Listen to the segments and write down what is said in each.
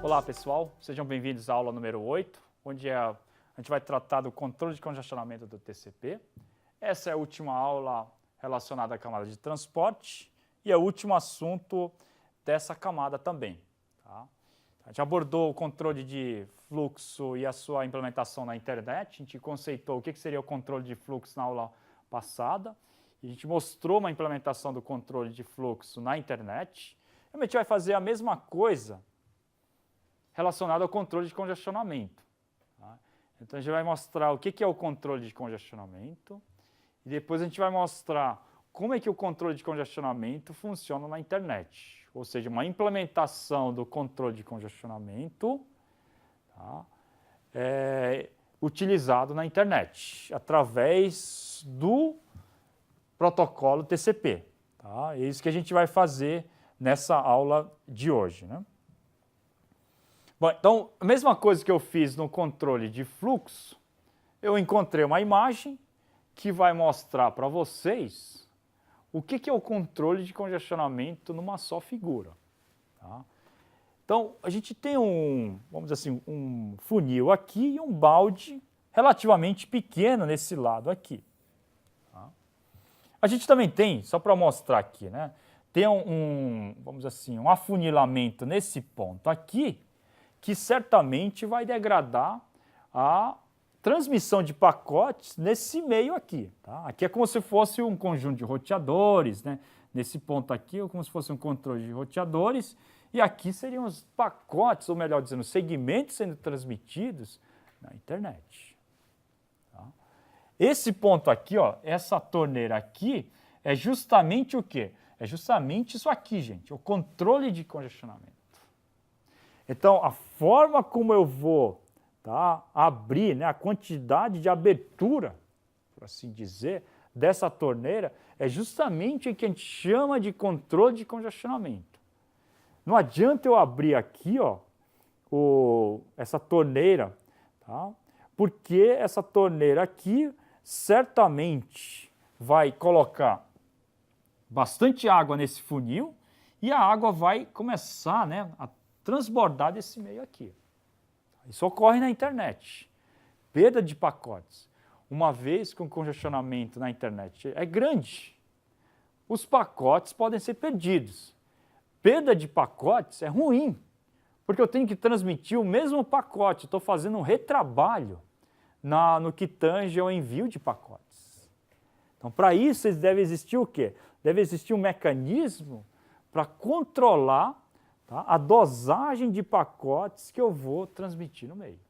Olá pessoal, sejam bem-vindos à aula número 8, onde a gente vai tratar do controle de congestionamento do TCP. Essa é a última aula relacionada à camada de transporte e é o último assunto dessa camada também. Tá? A gente abordou o controle de fluxo e a sua implementação na internet, a gente conceitou o que seria o controle de fluxo na aula passada, e a gente mostrou uma implementação do controle de fluxo na internet. A gente vai fazer a mesma coisa relacionado ao controle de congestionamento. Tá? Então, a gente vai mostrar o que é o controle de congestionamento e depois a gente vai mostrar como é que o controle de congestionamento funciona na internet. Ou seja, uma implementação do controle de congestionamento, tá, utilizado na internet, através do protocolo TCP. Tá? É isso que a gente vai fazer nessa aula de hoje, né? Bom, então, a mesma coisa que eu fiz no controle de fluxo, eu encontrei uma imagem que vai mostrar para vocês o que é o controle de congestionamento numa só figura. Tá? Então, a gente tem vamos dizer assim, um funil aqui e um balde relativamente pequeno nesse lado aqui. Tá? A gente também tem, só para mostrar aqui, né, tem vamos dizer assim, um afunilamento nesse ponto aqui, que certamente vai degradar a transmissão de pacotes nesse meio aqui. Tá? Aqui é como se fosse um conjunto de roteadores, né? Nesse ponto aqui é como se fosse um controle de roteadores, e aqui seriam os pacotes, ou melhor dizendo, segmentos sendo transmitidos na internet. Tá? Esse ponto aqui, ó, essa torneira aqui, é justamente o quê? É justamente isso aqui, gente, o controle de congestionamento. Então, a forma como eu vou, tá, abrir, né, a quantidade de abertura, por assim dizer, dessa torneira é justamente o que a gente chama de controle de congestionamento. Não adianta eu abrir aqui, ó, essa torneira, tá, porque essa torneira aqui certamente vai colocar bastante água nesse funil e a água vai começar, né, a transbordar desse meio aqui. Isso ocorre na internet. Perda de pacotes. Uma vez que o congestionamento na internet é grande, os pacotes podem ser perdidos. Perda de pacotes é ruim, porque eu tenho que transmitir o mesmo pacote, estou fazendo um retrabalho no que tange ao envio de pacotes. Então, para isso, deve existir o quê? Deve existir um mecanismo para controlar, tá, a dosagem de pacotes que eu vou transmitir no meio.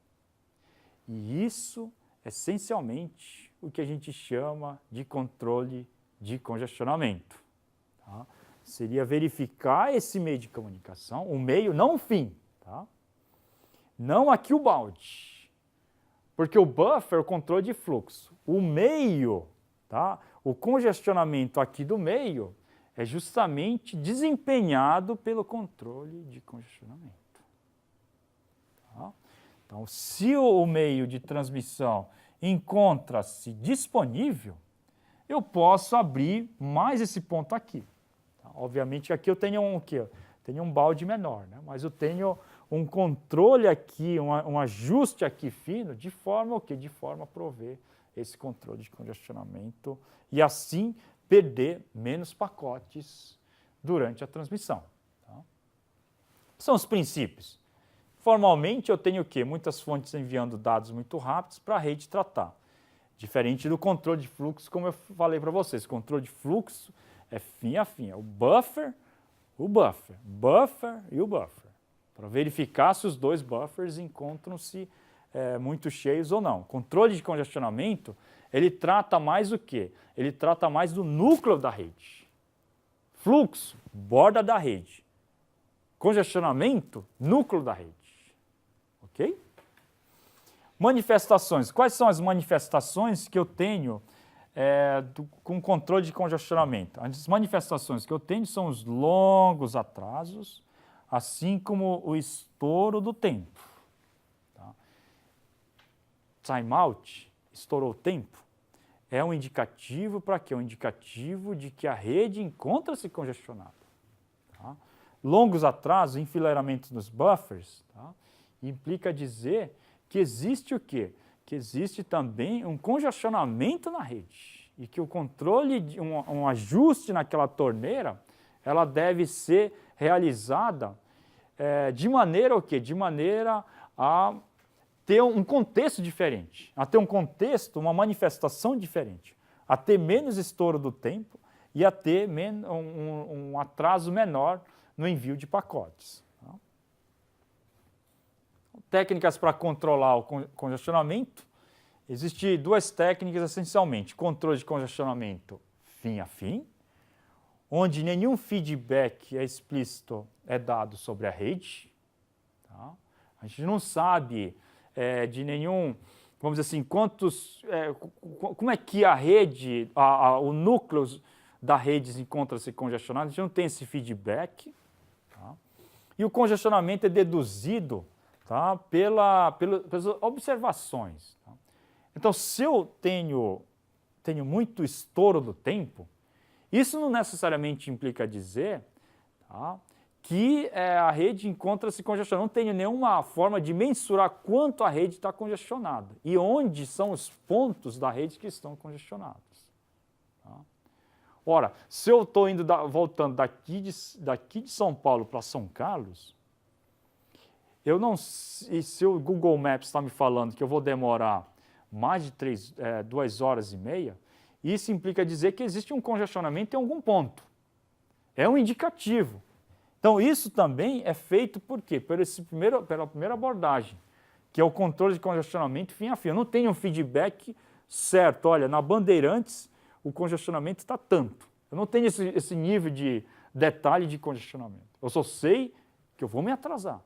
E isso, essencialmente, o que a gente chama de controle de congestionamento. Tá? Seria verificar esse meio de comunicação, o meio, não o fim. Tá? Não aqui o balde, porque o buffer é o controle de fluxo. O meio, tá? O congestionamento aqui do meio, é justamente desempenhado pelo controle de congestionamento. Tá? Então, se o meio de transmissão encontra-se disponível, eu posso abrir mais esse ponto aqui. Tá? Obviamente, aqui eu tenho tenho um balde menor, né? Mas eu tenho um controle aqui, um ajuste aqui fino, de forma De forma a prover esse controle de congestionamento e assim perder menos pacotes durante a transmissão. Tá? São os princípios. Formalmente, eu tenho o quê? Muitas fontes enviando dados muito rápidos para a rede tratar. Diferente do controle de fluxo, como eu falei para vocês. O controle de fluxo é fim a fim. É o buffer e o buffer. Para verificar se os dois buffers encontram-se muito cheios ou não. Controle de congestionamento, ele trata mais o quê? Ele trata mais do núcleo da rede. Fluxo, borda da rede. Congestionamento, núcleo da rede. Ok? Manifestações. Quais são as manifestações que eu tenho com controle de congestionamento? As manifestações que eu tenho são os longos atrasos, assim como o estouro do tempo. Tá? Timeout, estourou o tempo, é um indicativo para quê? Um indicativo de que a rede encontra-se congestionada. Tá? longos atrasos, enfileiramentos nos buffers, tá? Implica dizer que existe o quê? Que existe também um congestionamento na rede e que o controle, de um ajuste naquela torneira, ela deve ser realizada de maneira o quê? De maneira a ter um contexto diferente, a ter um contexto, uma manifestação diferente, a ter menos estouro do tempo e a ter um atraso menor no envio de pacotes. Tá? Técnicas para controlar o congestionamento. Existem duas técnicas essencialmente: controle de congestionamento fim a fim, onde nenhum feedback explícito é dado sobre a rede. Tá? A gente não sabe de nenhum, vamos dizer assim, como é que a rede, o núcleo da rede encontra-se congestionado, a gente não tem esse feedback. Tá? E o congestionamento é deduzido, tá, pelas observações. Tá? Então, se eu tenho muito estouro do tempo, isso não necessariamente implica dizer, tá, que a rede encontra-se congestionada. Não tenho nenhuma forma de mensurar quanto a rede está congestionada e onde são os pontos da rede que estão congestionados. Tá? Ora, se eu estou voltando daqui de São Paulo para São Carlos, e se o Google Maps está me falando que eu vou demorar mais de 2 horas e meia, isso implica dizer que existe um congestionamento em algum ponto. É um indicativo. Então, isso também é feito por quê? Pela primeira abordagem, que é o controle de congestionamento fim a fim. Eu não tenho um feedback certo. Olha, na Bandeirantes, o congestionamento está tanto. Eu não tenho esse nível de detalhe de congestionamento. Eu só sei que eu vou me atrasar.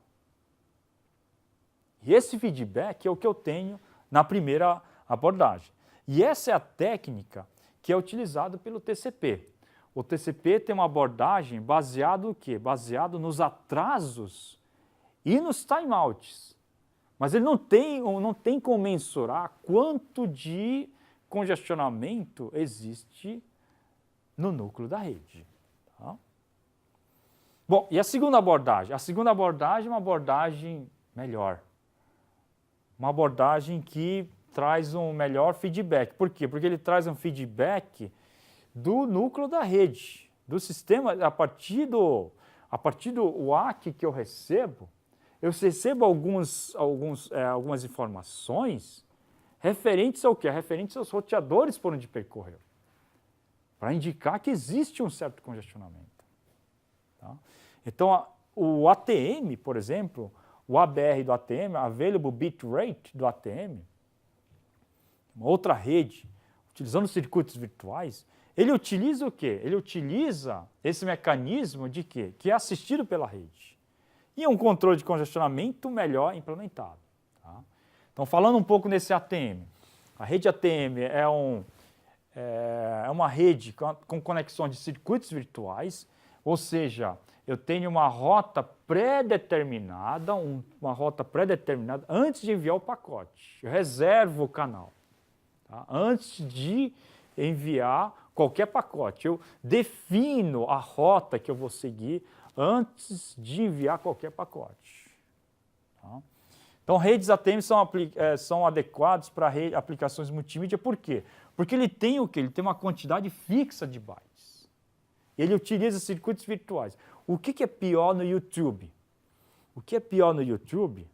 E esse feedback é o que eu tenho na primeira abordagem. E essa é a técnica que é utilizada pelo TCP. O TCP tem uma abordagem baseada no quê? Baseado nos atrasos e nos timeouts. Mas ele não tem como mensurar quanto de congestionamento existe no núcleo da rede. Tá? Bom, e a segunda abordagem? A segunda abordagem é uma abordagem melhor. Uma abordagem que traz um melhor feedback. Por quê? Porque ele traz um feedback do núcleo da rede, do sistema, a partir do WAC que eu recebo algumas informações referentes ao quê? Referentes aos roteadores por onde percorreu, para indicar que existe um certo congestionamento. Tá? Então, o ATM, por exemplo, o ABR do ATM, Available Bit Rate do ATM, uma outra rede, utilizando circuitos virtuais, ele utiliza o quê? Ele utiliza esse mecanismo de quê? Que é assistido pela rede. E um controle de congestionamento melhor implementado. Tá? Então, falando um pouco nesse ATM. A rede ATM é uma rede com conexões de circuitos virtuais, ou seja, eu tenho uma rota pré-determinada, antes de enviar o pacote. Eu reservo o canal. Tá? Antes de enviar qualquer pacote, eu defino a rota que eu vou seguir antes de enviar qualquer pacote. Tá? Então, redes ATM são adequadas para aplicações multimídia. Por quê? Porque ele tem o quê? Ele tem uma quantidade fixa de bytes. Ele utiliza circuitos virtuais. O que é pior no YouTube? O que é pior no YouTube,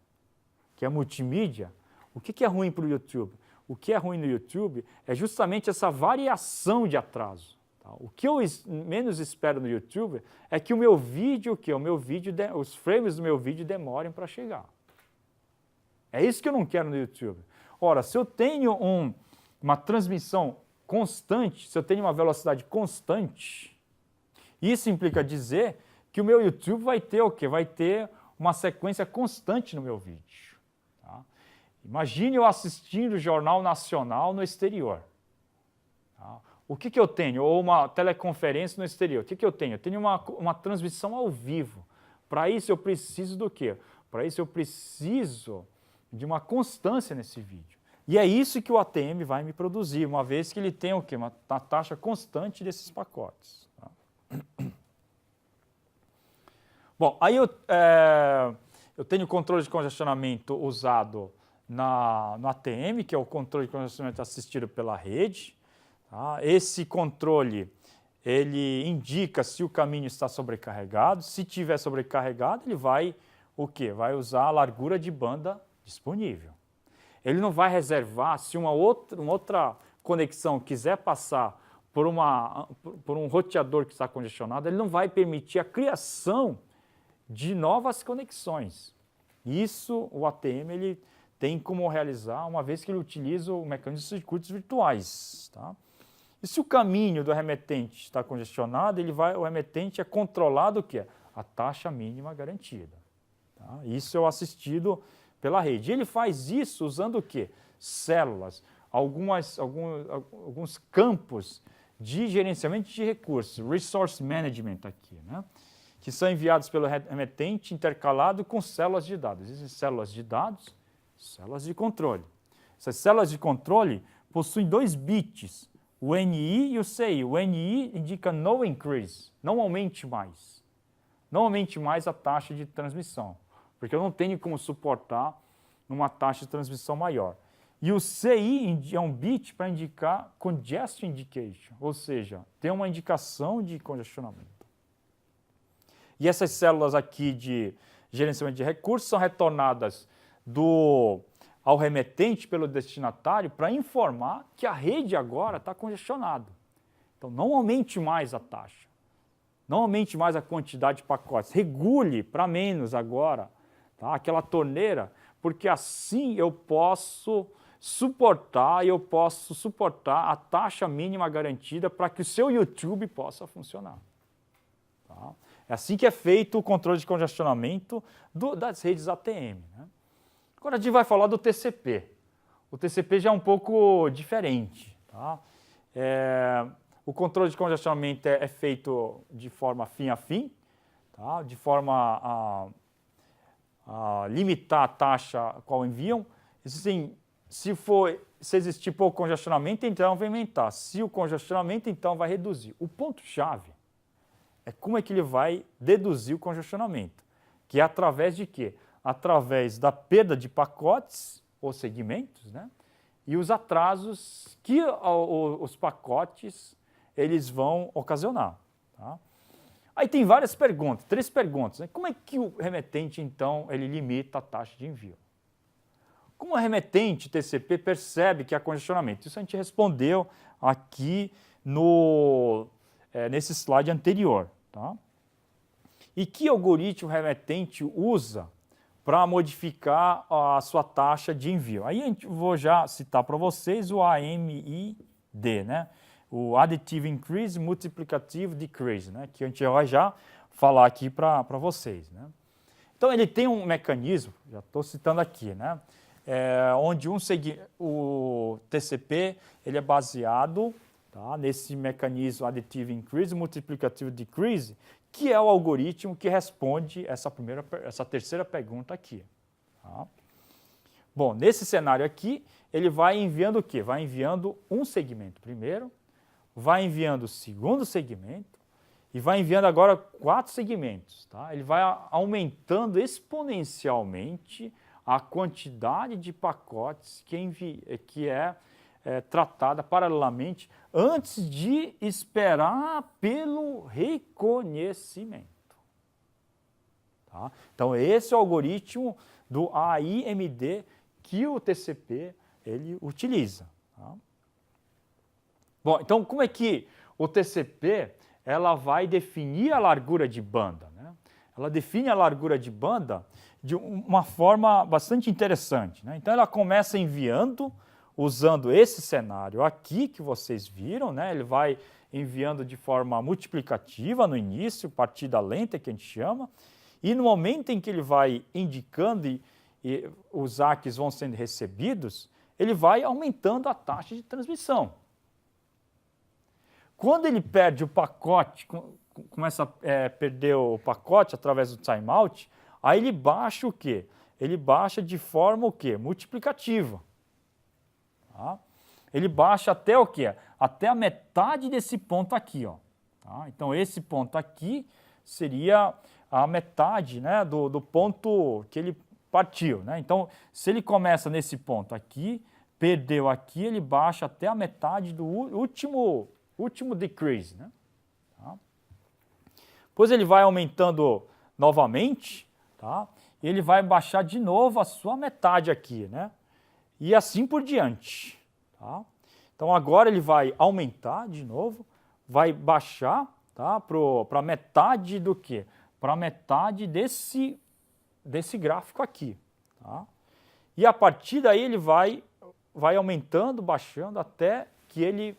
que é multimídia, o que é ruim para o YouTube? O que é ruim no YouTube é justamente essa variação de atraso. Tá? O que eu menos espero no YouTube é que os frames do meu vídeo demorem para chegar. É isso que eu não quero no YouTube. Ora, se eu tenho uma transmissão constante, se eu tenho uma velocidade constante, isso implica dizer que o meu YouTube vai ter o quê? Vai ter uma sequência constante no meu vídeo. Imagine eu assistindo o Jornal Nacional no exterior. Tá? O que eu tenho? Ou uma teleconferência no exterior. O que eu tenho? Eu tenho uma transmissão ao vivo. Para isso eu preciso do quê? Para isso eu preciso de uma constância nesse vídeo. E é isso que o ATM vai me produzir, uma vez que ele tem o quê? Uma taxa constante desses pacotes. Tá? Bom, aí eu tenho controle de congestionamento usado no ATM, que é o controle de congestionamento assistido pela rede. Tá? Esse controle, ele indica se o caminho está sobrecarregado. Se tiver sobrecarregado, ele vai o quê? Vai usar a largura de banda disponível. Ele não vai reservar, se uma outra conexão quiser passar por um roteador que está congestionado, ele não vai permitir a criação de novas conexões. Isso o ATM ele tem como realizar, uma vez que ele utiliza o mecanismo de circuitos virtuais. Tá? E se o caminho do remetente está congestionado, o remetente é controlado o quê? A taxa mínima garantida. Tá? Isso é o assistido pela rede. Ele faz isso usando o quê? Células, alguns campos de gerenciamento de recursos, resource management aqui, né? Que são enviados pelo remetente intercalado com células de dados. Existem células de dados, células de controle. Essas células de controle possuem 2 bits, o NI e o CI. O NI indica no increase, não aumente mais. Não aumente mais a taxa de transmissão, porque eu não tenho como suportar uma taxa de transmissão maior. E o CI é um bit para indicar congestion indication, ou seja, tem uma indicação de congestionamento. E essas células aqui de gerenciamento de recursos são retornadas ao remetente pelo destinatário para informar que a rede agora está congestionada. Então, não aumente mais a taxa, não aumente mais a quantidade de pacotes, regule para menos agora, tá? Aquela torneira, porque assim eu posso suportar a taxa mínima garantida para que o seu YouTube possa funcionar. Tá? É assim que é feito o controle de congestionamento das redes ATM. Né? Agora a gente vai falar do TCP. O TCP já é um pouco diferente. Tá? O controle de congestionamento é feito de forma fim a fim, tá? De forma a limitar a taxa a qual enviam. Se existir pouco congestionamento, então vai aumentar. Se o congestionamento, então vai reduzir. O ponto-chave é como é que ele vai deduzir o congestionamento, que é através de quê? Através da perda de pacotes ou segmentos, né? E os atrasos que os pacotes eles vão ocasionar. Tá? Aí tem várias perguntas, 3 perguntas. Né? Como é que o remetente, então, ele limita a taxa de envio? Como o remetente TCP percebe que há congestionamento? Isso a gente respondeu aqui nesse slide anterior. Tá? E que algoritmo o remetente usa para modificar a sua taxa de envio? Aí vou já citar para vocês o AMID, né? O Additive Increase, Multiplicative Decrease, né? Que a gente vai já falar aqui para vocês. Né? Então ele tem um mecanismo, já estou citando aqui, né? Onde o TCP ele é baseado, tá, nesse mecanismo Additive Increase, Multiplicative Decrease, que é o algoritmo que responde essa terceira pergunta aqui. Tá? Bom, nesse cenário aqui, ele vai enviando o quê? Vai enviando um segmento primeiro, vai enviando o segundo segmento e vai enviando agora 4 segmentos. Tá? Ele vai aumentando exponencialmente a quantidade de pacotes que é tratada paralelamente antes de esperar pelo reconhecimento. Tá? Então, esse é o algoritmo do AIMD que o TCP ele utiliza. Tá? Bom, então, como é que o TCP ela vai definir a largura de banda? Né? Ela define a largura de banda de uma forma bastante interessante. Né? Então, ela começa enviando, usando esse cenário aqui que vocês viram, né? Ele vai enviando de forma multiplicativa no início, partida lenta, que a gente chama, e no momento em que ele vai indicando e os ACKs vão sendo recebidos, ele vai aumentando a taxa de transmissão. Quando ele perde o pacote, começa a perder o pacote através do timeout, aí ele baixa o quê? Ele baixa de forma o quê? Multiplicativa. Tá? Ele baixa até o quê? Até a metade desse ponto aqui. Ó. Tá? Então, esse ponto aqui seria a metade, né, do ponto que ele partiu, né? Então, se ele começa nesse ponto aqui, perdeu aqui, ele baixa até a metade do último decrease, né? Tá? Depois ele vai aumentando novamente, tá? E ele vai baixar de novo a sua metade aqui, né? E assim por diante, tá? Então agora ele vai aumentar de novo, vai baixar, tá? Para metade do quê? Para metade desse gráfico aqui, tá? E a partir daí ele vai aumentando, baixando, até que ele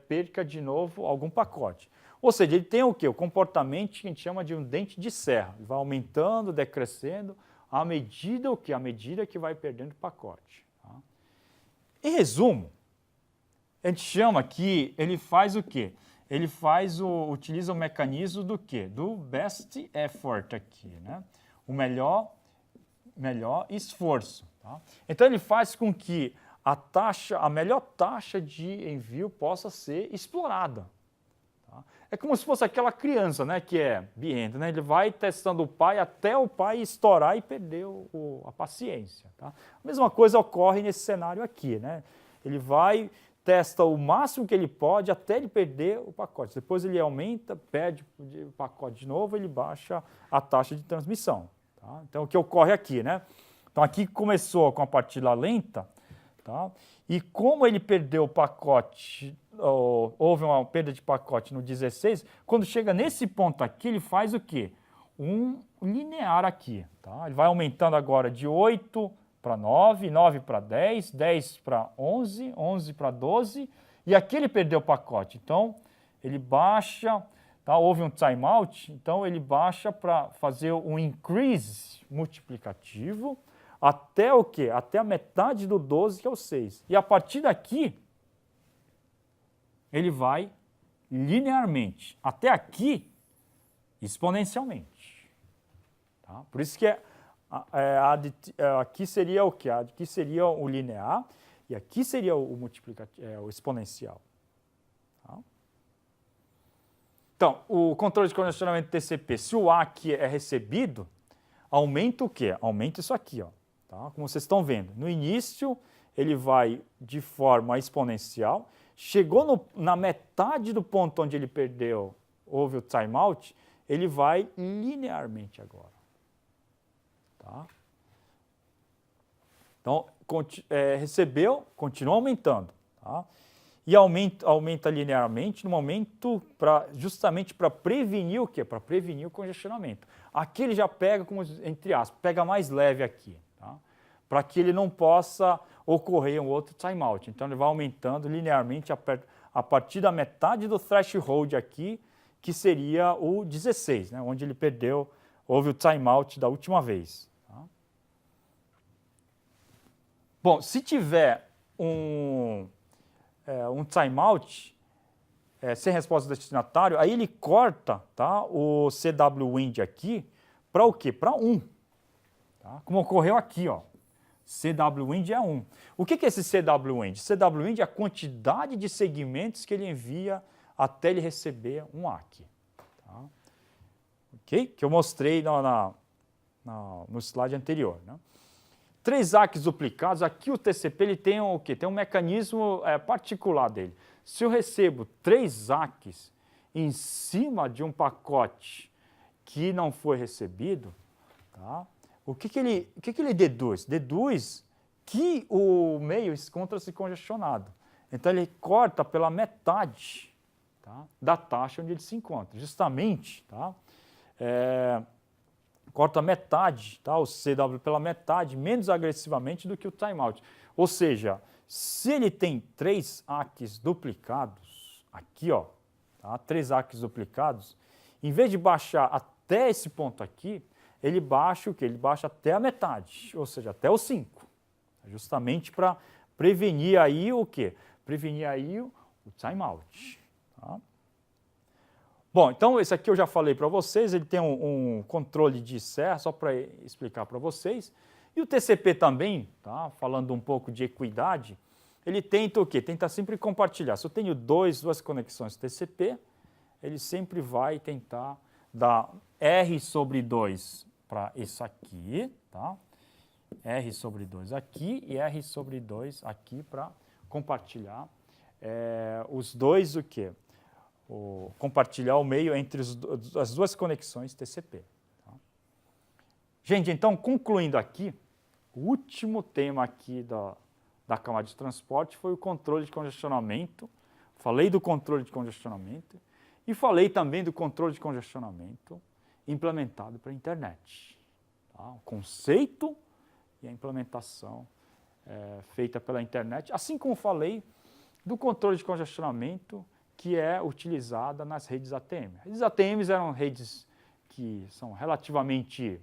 perca de novo algum pacote. Ou seja, ele tem o quê? O comportamento que a gente chama de um dente de serra. Ele vai aumentando, decrescendo, à medida o quê? À medida que vai perdendo pacote. Tá? Em resumo, a gente chama que ele faz o quê? Ele utiliza o mecanismo do quê? Do best effort aqui, né? O melhor esforço. Tá? Então ele faz com que a melhor taxa de envio possa ser explorada. Tá? É como se fosse aquela criança, né, que é birrenta, né? Ele vai testando o pai até o pai estourar e perder a paciência. Tá? A mesma coisa ocorre nesse cenário aqui, né? Ele testa o máximo que ele pode até ele perder o pacote. Depois ele aumenta, perde o pacote de novo, ele baixa a taxa de transmissão. Tá? Então, o que ocorre aqui, né? Então, aqui começou com a partida lenta, tá? E como ele perdeu o pacote, houve uma perda de pacote no 16, quando chega nesse ponto aqui, ele faz o quê? Um linear aqui, tá? Ele vai aumentando agora de 8 para 9, 9 para 10, 10 para 11, 11 para 12, e aqui ele perdeu o pacote. Então, ele baixa, tá? Houve um timeout, então ele baixa para fazer um increase multiplicativo até o quê? Até a metade do 12, que é o 6. E a partir daqui, ele vai linearmente. Até aqui, exponencialmente. Tá? Por isso que aqui seria o quê? Aqui seria o linear e aqui seria o multiplicativo, o exponencial. Tá? Então, o controle de congestionamento TCP, se o A aqui é recebido, aumenta o quê? Aumenta isso aqui, ó. Tá? Como vocês estão vendo, no início ele vai de forma exponencial, chegou na metade do ponto onde ele perdeu, houve o timeout, ele vai linearmente agora. Tá? Então, recebeu, continua aumentando. Tá? E aumenta linearmente no momento justamente para prevenir o quê? Para prevenir o congestionamento. Aqui ele já pega, como, entre aspas, pega mais leve aqui. Tá? Para que ele não possa ocorrer um outro timeout. Então ele vai aumentando linearmente a partir da metade do threshold aqui, que seria o 16, né? Onde ele houve o timeout da última vez. Tá? Bom, se tiver um timeout sem resposta do destinatário, aí ele corta, tá, o CW Wind aqui para o quê? Para 1. Tá? Como ocorreu aqui, ó. CW Wind é 1. O que é esse CW Wind? CW Wind é a quantidade de segmentos que ele envia até ele receber um ACK. Tá? Ok? Que eu mostrei no slide anterior. Né? 3 ACKs duplicados, aqui o TCP ele tem o quê? Tem um mecanismo particular dele. Se eu recebo 3 ACKs em cima de um pacote que não foi recebido, tá? O que ele deduz? Deduz que o meio encontra-se congestionado. Então ele corta pela metade, tá, da taxa onde ele se encontra. Justamente, tá, corta metade, tá, o CW pela metade, menos agressivamente do que o timeout. Ou seja, se ele tem 3 ACKs duplicados, aqui, ó, tá, 3 ACKs duplicados, em vez de baixar até esse ponto aqui, ele baixa o quê? Ele baixa até a metade, ou seja, até o 5. Justamente para prevenir aí o quê? Prevenir aí o timeout. Tá? Bom, então esse aqui eu já falei para vocês, ele tem um controle de serra, só para explicar para vocês. E o TCP também, tá? Falando um pouco de equidade, ele tenta o quê? Tenta sempre compartilhar. Se eu tenho duas conexões TCP, ele sempre vai tentar da R sobre 2 para isso aqui, tá? R sobre 2 aqui e R sobre 2 aqui para compartilhar os dois o quê? Compartilhar o meio entre as duas conexões TCP. Tá? Gente, então, concluindo aqui, o último tema aqui da camada de transporte foi o controle de congestionamento. Falei do controle de congestionamento e falei também do controle de congestionamento implementado para a internet. Tá? O conceito e a implementação feita pela internet, assim como falei do controle de congestionamento que é utilizada nas redes ATM. As redes ATMs eram redes que são relativamente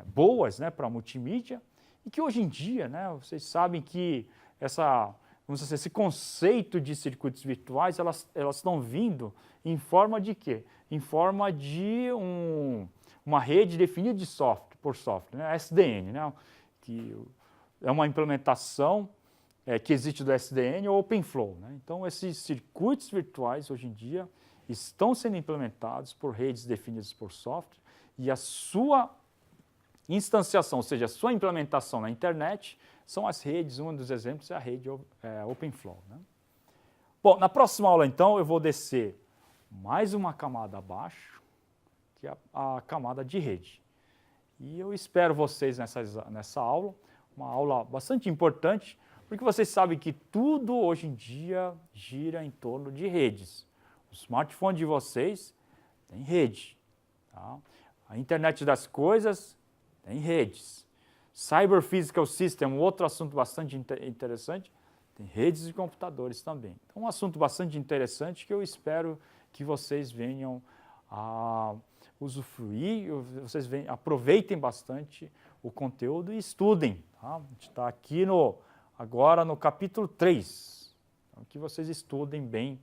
boas, né, para multimídia e que hoje em dia, né, vocês sabem que esse conceito de circuitos virtuais, elas estão vindo em forma de quê? Em forma de uma rede definida por software, né, SDN, né, que é uma implementação que existe do SDN ou OpenFlow. Né? Então, esses circuitos virtuais, hoje em dia, estão sendo implementados por redes definidas por software e a sua instanciação, ou seja, a sua implementação na internet, são as redes, um dos exemplos é a rede OpenFlow. Né? Bom, na próxima aula, então, eu vou descer mais uma camada abaixo, que é a camada de rede. E eu espero vocês nessa aula, uma aula bastante importante, porque vocês sabem que tudo hoje em dia gira em torno de redes. O smartphone de vocês tem rede. Tá? A internet das coisas tem redes. Cyber Physical System, outro assunto bastante interessante, tem redes de computadores também. Então, um assunto bastante interessante que eu espero que vocês venham a usufruir, aproveitem bastante o conteúdo e estudem. Tá? A gente está aqui agora no capítulo 3, então, que vocês estudem bem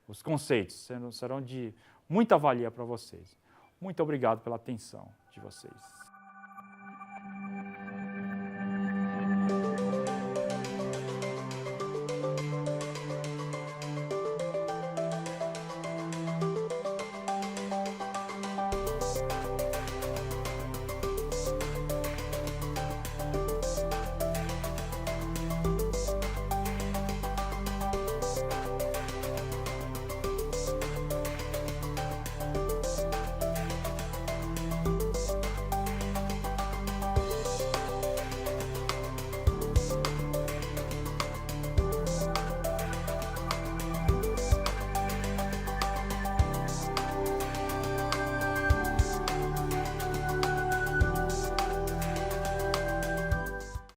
os conceitos, serão de muita valia para vocês. Muito obrigado pela atenção de vocês.